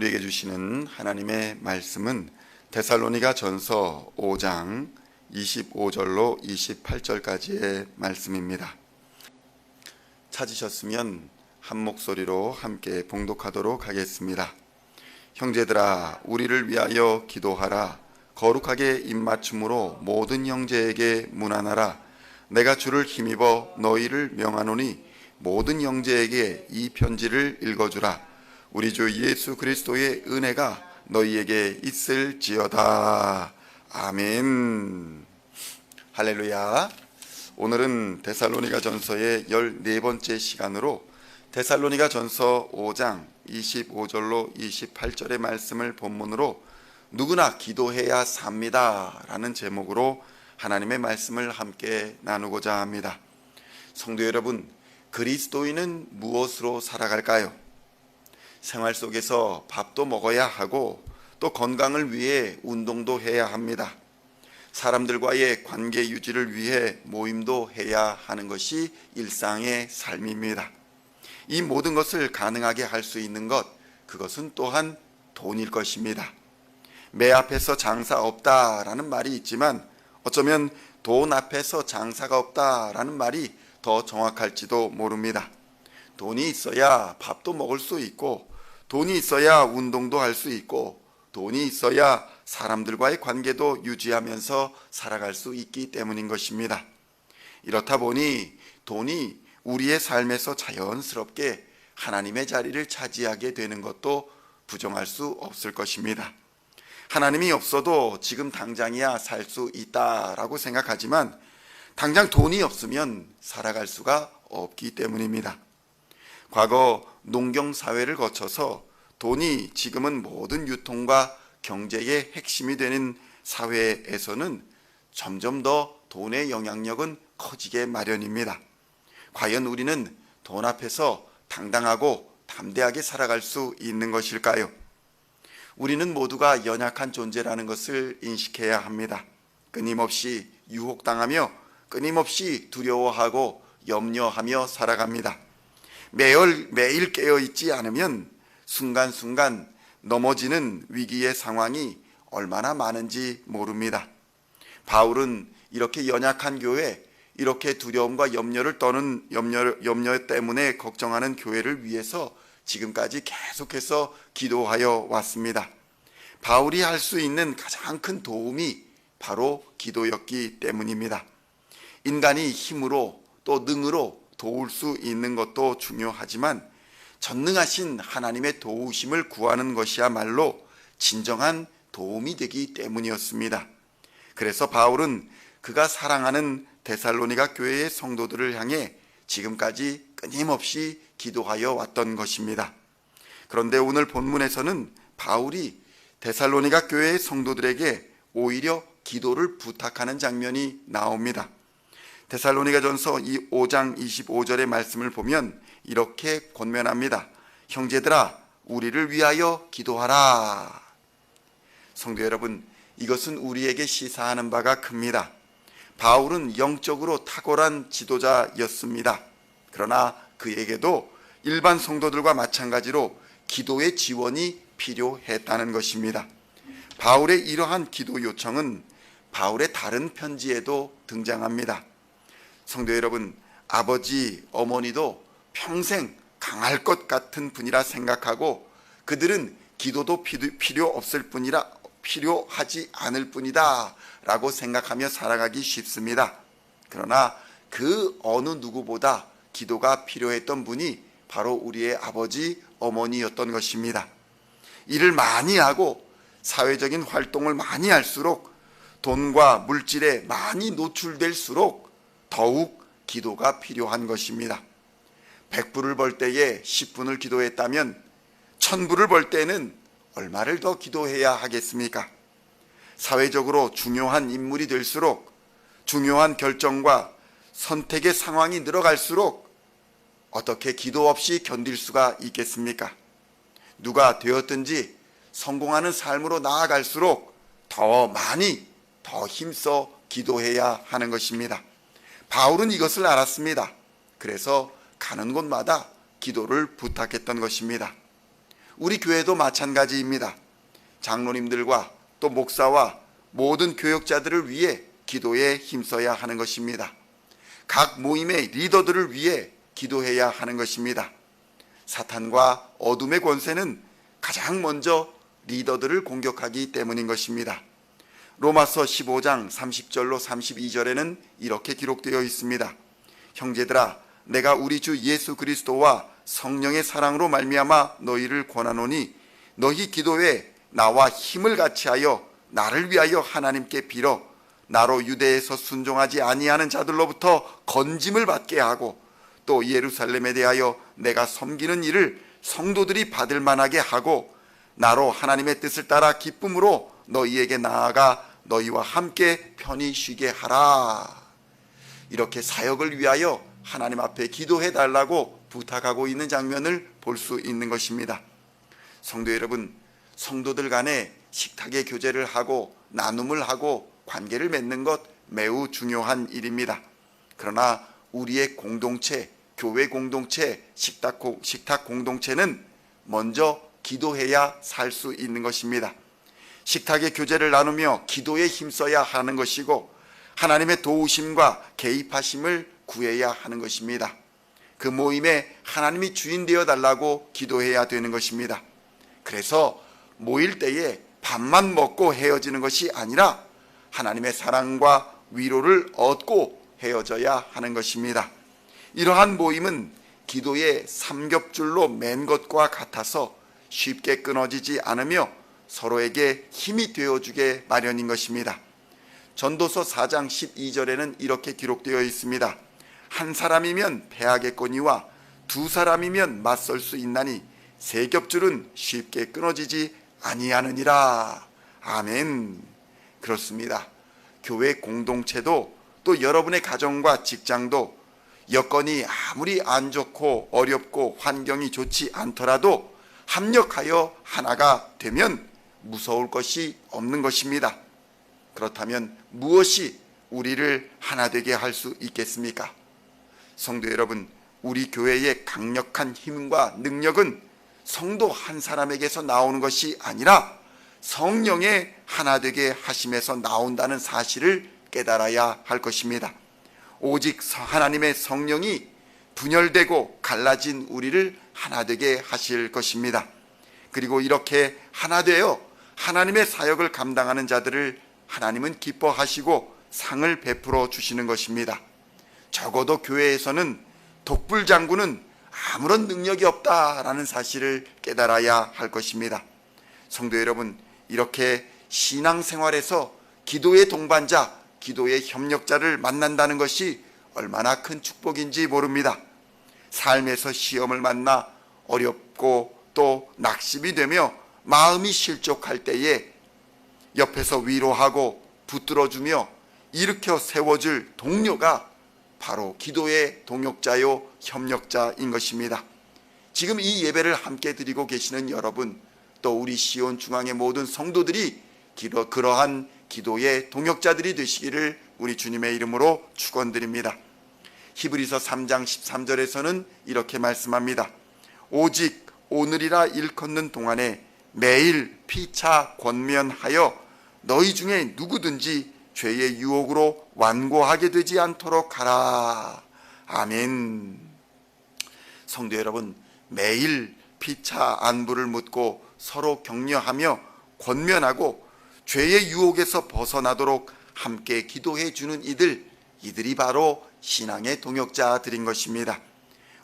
우리에게 주시는 하나님의 말씀은 데살로니가 전서 5장 25절로 28절까지의 말씀입니다. 찾으셨으면 한 목소리로 함께 봉독하도록 하겠습니다. 형제들아, 우리를 위하여 기도하라. 거룩하게 입맞춤으로 모든 형제에게 문안하라. 내가 주를 힘입어 너희를 명하노니 모든 형제에게 이 편지를 읽어주라. 우리 주 예수 그리스도의 은혜가 너희에게 있을지어다. 아멘. 할렐루야. 오늘은 데살로니가 전서의 14번째 시간으로 데살로니가 전서 5장 25절로 28절의 말씀을 본문으로 누구나 기도해야 삽니다 라는 제목으로 하나님의 말씀을 함께 나누고자 합니다. 성도 여러분, 그리스도인은 무엇으로 살아갈까요? 생활 속에서 밥도 먹어야 하고 또 건강을 위해 운동도 해야 합니다. 사람들과의 관계 유지를 위해 모임도 해야 하는 것이 일상의 삶입니다. 이 모든 것을 가능하게 할 수 있는 것, 그것은 또한 돈일 것입니다. 매 앞에서 장사 없다라는 말이 있지만 어쩌면 돈 앞에서 장사가 없다라는 말이 더 정확할지도 모릅니다. 돈이 있어야 밥도 먹을 수 있고, 돈이 있어야 운동도 할 수 있고, 돈이 있어야 사람들과의 관계도 유지하면서 살아갈 수 있기 때문인 것입니다. 이렇다 보니 돈이 우리의 삶에서 자연스럽게 하나님의 자리를 차지하게 되는 것도 부정할 수 없을 것입니다. 하나님이 없어도 지금 당장이야 살 수 있다라고 생각하지만 당장 돈이 없으면 살아갈 수가 없기 때문입니다. 과거 농경사회를 거쳐서 돈이 지금은 모든 유통과 경제의 핵심이 되는 사회에서는 점점 더 돈의 영향력은 커지게 마련입니다. 과연 우리는 돈 앞에서 당당하고 담대하게 살아갈 수 있는 것일까요? 우리는 모두가 연약한 존재라는 것을 인식해야 합니다. 끊임없이 유혹당하며 끊임없이 두려워하고 염려하며 살아갑니다. 매일 깨어있지 않으면 순간순간 넘어지는 위기의 상황이 얼마나 많은지 모릅니다. 바울은 이렇게 연약한 교회, 이렇게 두려움과 염려를 떠는 염려 때문에 걱정하는 교회를 위해서 지금까지 계속해서 기도하여 왔습니다. 바울이 할 수 있는 가장 큰 도움이 바로 기도였기 때문입니다. 인간이 힘으로 또 능으로 도울 수 있는 것도 중요하지만 전능하신 하나님의 도우심을 구하는 것이야말로 진정한 도움이 되기 때문이었습니다. 그래서 바울은 그가 사랑하는 데살로니가 교회의 성도들을 향해 지금까지 끊임없이 기도하여 왔던 것입니다. 그런데 오늘 본문에서는 바울이 데살로니가 교회의 성도들에게 오히려 기도를 부탁하는 장면이 나옵니다. 데살로니가전서 5장 25절의 말씀을 보면 이렇게 권면합니다. 형제들아, 우리를 위하여 기도하라. 성도 여러분, 이것은 우리에게 시사하는 바가 큽니다. 바울은 영적으로 탁월한 지도자였습니다. 그러나 그에게도 일반 성도들과 마찬가지로 기도의 지원이 필요했다는 것입니다. 바울의 이러한 기도 요청은 바울의 다른 편지에도 등장합니다. 성도 여러분, 아버지, 어머니도 평생 강할 것 같은 분이라 생각하고 그들은 기도도 필요하지 않을 뿐이다 라고 생각하며 살아가기 쉽습니다. 그러나 그 어느 누구보다 기도가 필요했던 분이 바로 우리의 아버지, 어머니였던 것입니다. 일을 많이 하고 사회적인 활동을 많이 할수록 돈과 물질에 많이 노출될수록 더욱 기도가 필요한 것입니다. 100불을 벌 때에 10분을 기도했다면 1000불을 벌 때는 얼마를 더 기도해야 하겠습니까? 사회적으로 중요한 인물이 될수록 중요한 결정과 선택의 상황이 늘어갈수록 어떻게 기도 없이 견딜 수가 있겠습니까? 누가 되었든지 성공하는 삶으로 나아갈수록 더 많이, 더 힘써 기도해야 하는 것입니다. 바울은 이것을 알았습니다. 그래서 가는 곳마다 기도를 부탁했던 것입니다. 우리 교회도 마찬가지입니다. 장로님들과 또 목사와 모든 교역자들을 위해 기도에 힘써야 하는 것입니다. 각 모임의 리더들을 위해 기도해야 하는 것입니다. 사탄과 어둠의 권세는 가장 먼저 리더들을 공격하기 때문인 것입니다. 로마서 15장 30절로 32절에는 이렇게 기록되어 있습니다. 형제들아, 내가 우리 주 예수 그리스도와 성령의 사랑으로 말미암아 너희를 권하노니 너희 기도에 나와 힘을 같이하여 나를 위하여 하나님께 빌어 나로 유대에서 순종하지 아니하는 자들로부터 건짐을 받게 하고 또 예루살렘에 대하여 내가 섬기는 일을 성도들이 받을 만하게 하고 나로 하나님의 뜻을 따라 기쁨으로 너희에게 나아가 너희와 함께 편히 쉬게 하라. 이렇게 사역을 위하여 하나님 앞에 기도해 달라고 부탁하고 있는 장면을 볼 수 있는 것입니다. 성도 여러분, 성도들 간에 식탁의 교제를 하고 나눔을 하고 관계를 맺는 것 매우 중요한 일입니다. 그러나 우리의 공동체, 교회 공동체, 식탁 공동체는 먼저 기도해야 살 수 있는 것입니다. 식탁의 교제를 나누며 기도에 힘써야 하는 것이고 하나님의 도우심과 개입하심을 구해야 하는 것입니다. 그 모임에 하나님이 주인 되어 달라고 기도해야 되는 것입니다. 그래서 모일 때에 밥만 먹고 헤어지는 것이 아니라 하나님의 사랑과 위로를 얻고 헤어져야 하는 것입니다. 이러한 모임은 기도의 삼겹줄로 맨 것과 같아서 쉽게 끊어지지 않으며 서로에게 힘이 되어주게 마련인 것입니다. 전도서 4장 12절에는 이렇게 기록되어 있습니다. 한 사람이면 패하겠거니와 두 사람이면 맞설 수 있나니 세 겹줄은 쉽게 끊어지지 아니하느니라. 아멘. 그렇습니다. 교회 공동체도 또 여러분의 가정과 직장도 여건이 아무리 안 좋고 어렵고 환경이 좋지 않더라도 합력하여 하나가 되면 무서울 것이 없는 것입니다. 그렇다면 무엇이 우리를 하나 되게 할 수 있겠습니까? 성도 여러분, 우리 교회의 강력한 힘과 능력은 성도 한 사람에게서 나오는 것이 아니라 성령의 하나 되게 하심에서 나온다는 사실을 깨달아야 할 것입니다. 오직 하나님의 성령이 분열되고 갈라진 우리를 하나 되게 하실 것입니다. 그리고 이렇게 하나 되어 하나님의 사역을 감당하는 자들을 하나님은 기뻐하시고 상을 베풀어 주시는 것입니다. 적어도 교회에서는 독불장군은 아무런 능력이 없다라는 사실을 깨달아야 할 것입니다. 성도 여러분, 이렇게 신앙생활에서 기도의 동반자, 기도의 협력자를 만난다는 것이 얼마나 큰 축복인지 모릅니다. 삶에서 시험을 만나 어렵고 또 낙심이 되며 마음이 실족할 때에 옆에서 위로하고 붙들어주며 일으켜 세워줄 동료가 바로 기도의 동역자요 협력자인 것입니다. 지금 이 예배를 함께 드리고 계시는 여러분, 또 우리 시온 중앙의 모든 성도들이 그러한 기도의 동역자들이 되시기를 우리 주님의 이름으로 축원드립니다. 히브리서 3장 13절에서는 이렇게 말씀합니다. 오직 오늘이라 일컫는 동안에 매일 피차 권면하여 너희 중에 누구든지 죄의 유혹으로 완고하게 되지 않도록 하라. 아멘. 성도 여러분, 매일 피차 안부를 묻고 서로 격려하며 권면하고 죄의 유혹에서 벗어나도록 함께 기도해 주는 이들이 바로 신앙의 동역자들인 것입니다.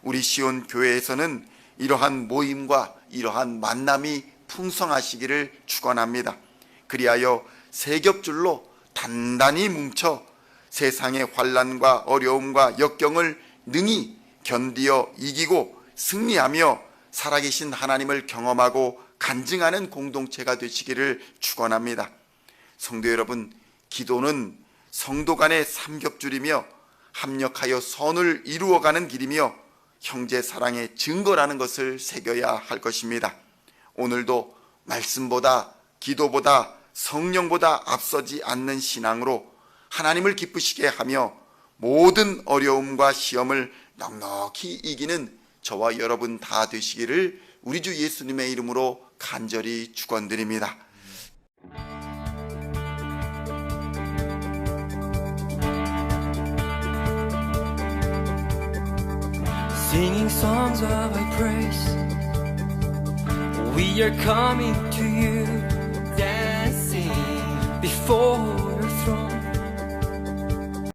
우리 시온 교회에서는 이러한 모임과 이러한 만남이 풍성하시기를 축원합니다. 그리하여 세 겹줄로 단단히 뭉쳐 세상의 환난과 어려움과 역경을 능히 견디어 이기고 승리하며 살아계신 하나님을 경험하고 간증하는 공동체가 되시기를 축원합니다. 성도 여러분, 기도는 성도 간의 삼겹줄이며 합력하여 선을 이루어가는 길이며 형제 사랑의 증거라는 것을 새겨야 할 것입니다. 오늘도 말씀보다 기도보다 성령보다 앞서지 않는 신앙으로 하나님을 기쁘시게 하며 모든 어려움과 시험을 넉넉히 이기는 저와 여러분 다 되시기를 우리 주 예수님의 이름으로 간절히 축원드립니다. Singing songs of thy praise, we are coming to you, dancing before